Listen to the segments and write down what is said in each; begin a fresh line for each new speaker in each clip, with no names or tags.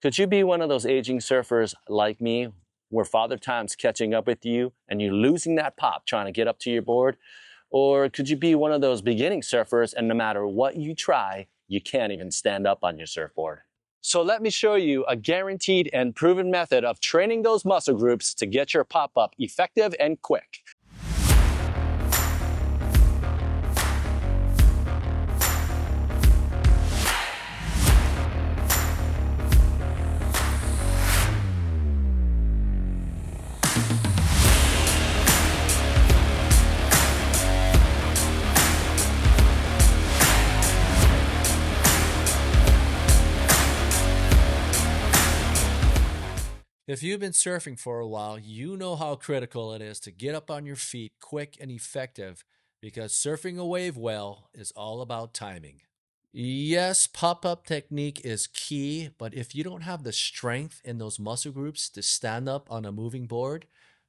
Could you be one of those aging surfers like me, where Father Time's catching up with you and you're losing that pop trying to get up to your board? Or could you be one of those beginning surfers and no matter what you try, you can't even stand up on your surfboard? So let me show you a guaranteed and proven method of training those muscle groups to get your pop-up effective and quick.
If you've been surfing for a while, you know how critical it is to get up on your feet quick and effective because surfing a wave well is all about timing. Yes, pop-up technique is key, but if you don't have the strength in those muscle groups to stand up on a moving board,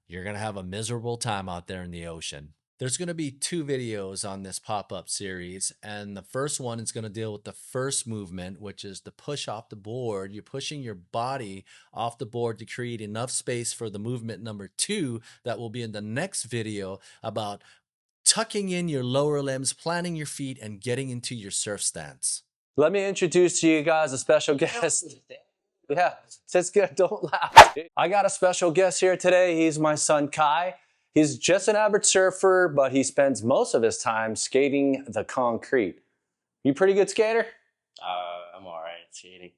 you're going to have a miserable time out there in the ocean. There's going to be 2 videos on this pop-up series, and the first one is going to deal with the first movement, which is the push off the board. You're pushing your body off the board to create enough space for the movement number 2 that will be in the next video about tucking in your lower limbs, planting your feet, and getting into your surf stance.
Let me introduce to you guys a special guest. Yeah, it's good, don't laugh. I got a special guest here today. He's my son, Kai. He's just an average surfer, but he spends most of his time skating the concrete. You pretty good skater?
I'm all right at skating.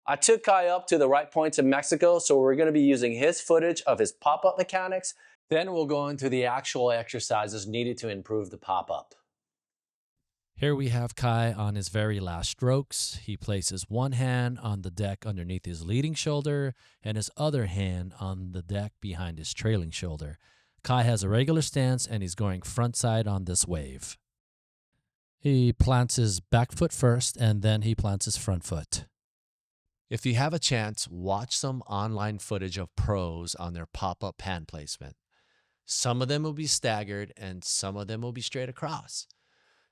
I took Kai up to the right points in Mexico, so we're going to be using his footage of his pop-up mechanics. Then we'll go into the actual exercises needed to improve the pop-up.
Here we have Kai on his very last strokes. He places one hand on the deck underneath his leading shoulder and his other hand on the deck behind his trailing shoulder. Kai has a regular stance and he's going front side on this wave. He plants his back foot first and then he plants his front foot. If you have a chance, watch some online footage of pros on their pop-up hand placement. Some of them will be staggered and some of them will be straight across.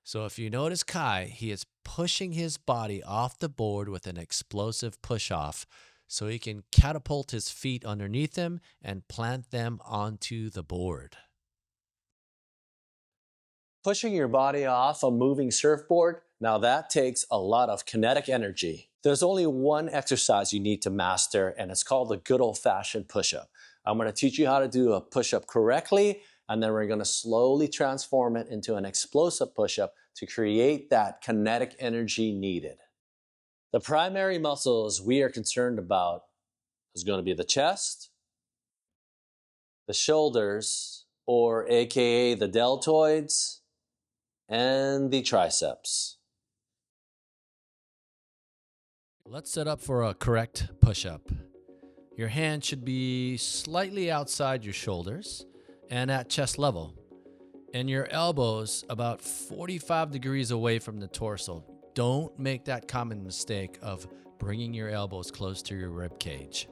So if you notice Kai, he is pushing his body off the board with an explosive push-off so he can catapult his feet underneath him and plant them onto the board.
Pushing your body off a moving surfboard, now that takes a lot of kinetic energy. There's only one exercise you need to master, and it's called the good old-fashioned push-up. I'm going to teach you how to do a push-up correctly, and then we're going to slowly transform it into an explosive push-up to create that kinetic energy needed. The primary muscles we are concerned about is going to be the chest, the shoulders, or aka the deltoids, and the triceps.
Let's set up for a correct push-up. Your hand should be slightly outside your shoulders and at chest level, and your elbows about 45 degrees away from the torso. Don't make that common mistake of bringing your elbows close to your rib cage.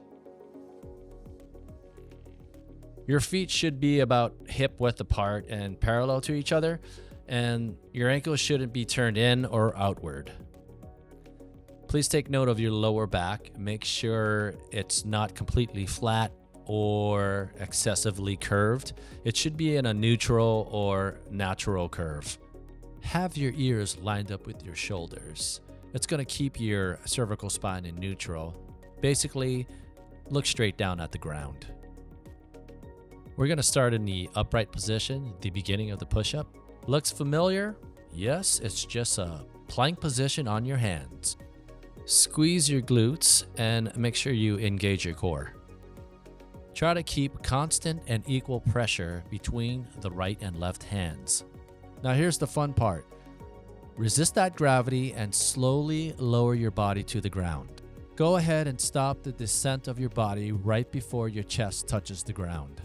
Your feet should be about hip width apart and parallel to each other, and your ankles shouldn't be turned in or outward. Please take note of your lower back. Make sure it's not completely flat or excessively curved. It should be in a neutral or natural curve. Have your ears lined up with your shoulders. It's going to keep your cervical spine in neutral. Basically, look straight down at the ground. We're going to start in the upright position at the beginning of the push-up. Looks familiar? Yes, it's just a plank position on your hands. Squeeze your glutes and make sure you engage your core. Try to keep constant and equal pressure between the right and left hands. Now here's the fun part. Resist that gravity and slowly lower your body to the ground. Go ahead and stop the descent of your body right before your chest touches the ground.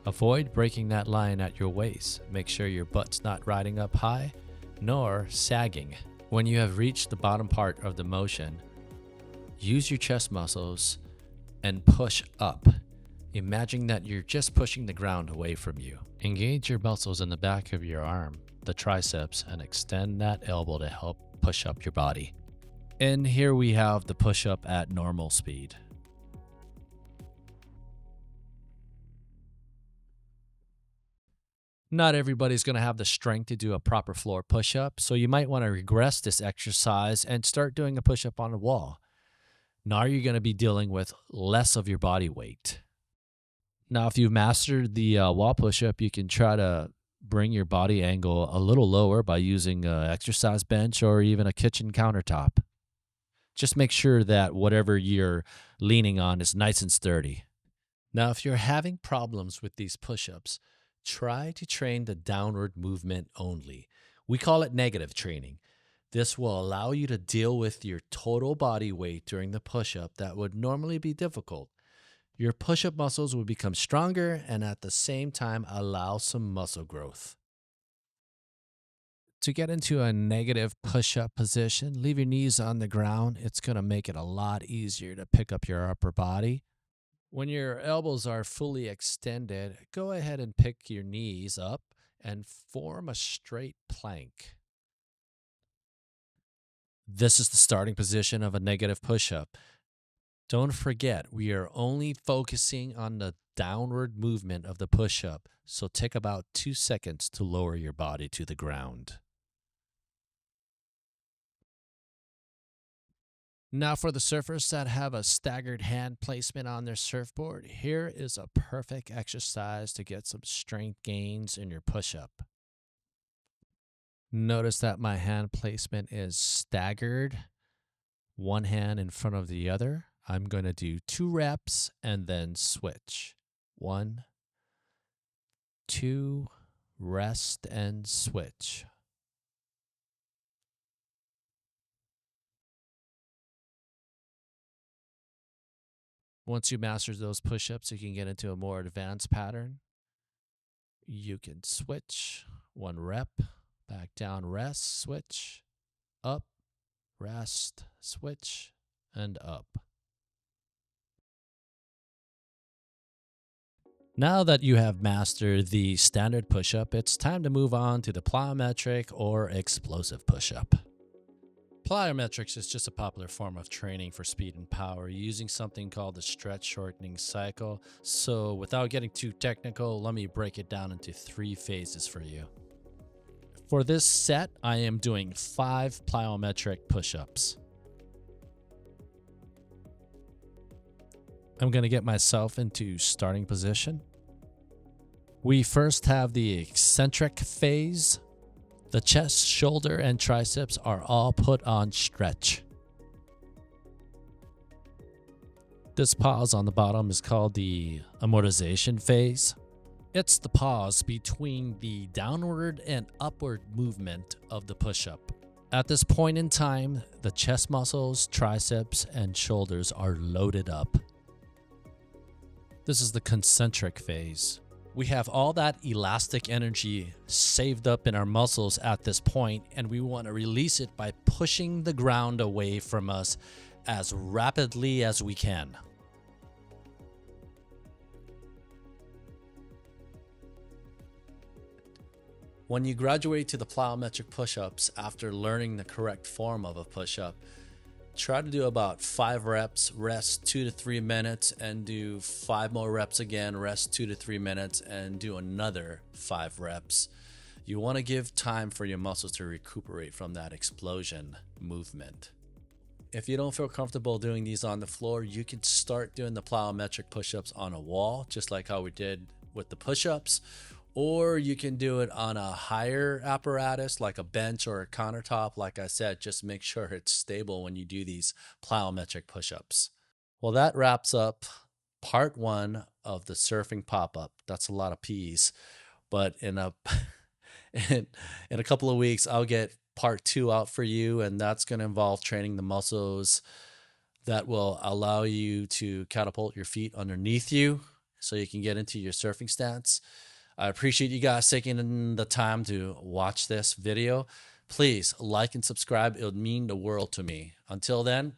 Avoid breaking that line at your waist. Make sure your butt's not riding up high nor sagging. When you have reached the bottom part of the motion, use your chest muscles and push up. Imagine that you're just pushing the ground away from you. Engage your muscles in the back of your arm, the triceps, and extend that elbow to help push up your body. And here we have the push-up at normal speed. Not everybody's going to have the strength to do a proper floor push-up, so you might want to regress this exercise and start doing a push-up on a wall. Now you're going to be dealing with less of your body weight. Now, if you've mastered the wall push-up, you can try to bring your body angle a little lower by using an exercise bench or even a kitchen countertop. Just make sure that whatever you're leaning on is nice and sturdy. Now, if you're having problems with these push-ups, try to train the downward movement only. We call it negative training. This will allow you to deal with your total body weight during the push-up that would normally be difficult. Your push-up muscles will become stronger and at the same time allow some muscle growth. To get into a negative push-up position, leave your knees on the ground. It's going to make it a lot easier to pick up your upper body. When your elbows are fully extended, go ahead and pick your knees up and form a straight plank. This is the starting position of a negative push-up. Don't forget, we are only focusing on the downward movement of the push-up, so take about 2 seconds to lower your body to the ground. Now for the surfers that have a staggered hand placement on their surfboard, here is a perfect exercise to get some strength gains in your push-up. Notice that my hand placement is staggered, one hand in front of the other. I'm going to do 2 reps and then switch. 1, 2, rest and switch. Once you master those push-ups, you can get into a more advanced pattern. You can switch 1 rep, back down, rest, switch, up, rest, switch, and up. Now that you have mastered the standard push-up, it's time to move on to the plyometric or explosive push-up. Plyometrics is just a popular form of training for speed and power using something called the stretch shortening cycle. So without getting too technical, let me break it down into 3 phases for you. For this set, I am doing 5 plyometric push-ups. I'm going to get myself into starting position. We first have the eccentric phase. The chest, shoulder, and triceps are all put on stretch. This pause on the bottom is called the amortization phase. It's the pause between the downward and upward movement of the push-up. At this point in time, the chest muscles, triceps, and shoulders are loaded up. This is the concentric phase. We have all that elastic energy saved up in our muscles at this point, and we want to release it by pushing the ground away from us as rapidly as we can. When you graduate to the plyometric push-ups after learning the correct form of a push-up, try to do about 5 reps, rest 2 to 3 minutes, and do 5 more reps again, rest 2 to 3 minutes, and do another 5 reps. You want to give time for your muscles to recuperate from that explosion movement. If you don't feel comfortable doing these on the floor, you can start doing the plyometric push-ups on a wall, just like how we did with the push-ups, or you can do it on a higher apparatus like a bench or a countertop. Like I said, just make sure it's stable when you do these plyometric push-ups. Well, that wraps up part 1 of the surfing pop-up. That's a lot of P's, but in a couple of weeks, I'll get part 2 out for you, and that's going to involve training the muscles that will allow you to catapult your feet underneath you so you can get into your surfing stance. I appreciate you guys taking the time to watch this video. Please like and subscribe. It would mean the world to me. Until then,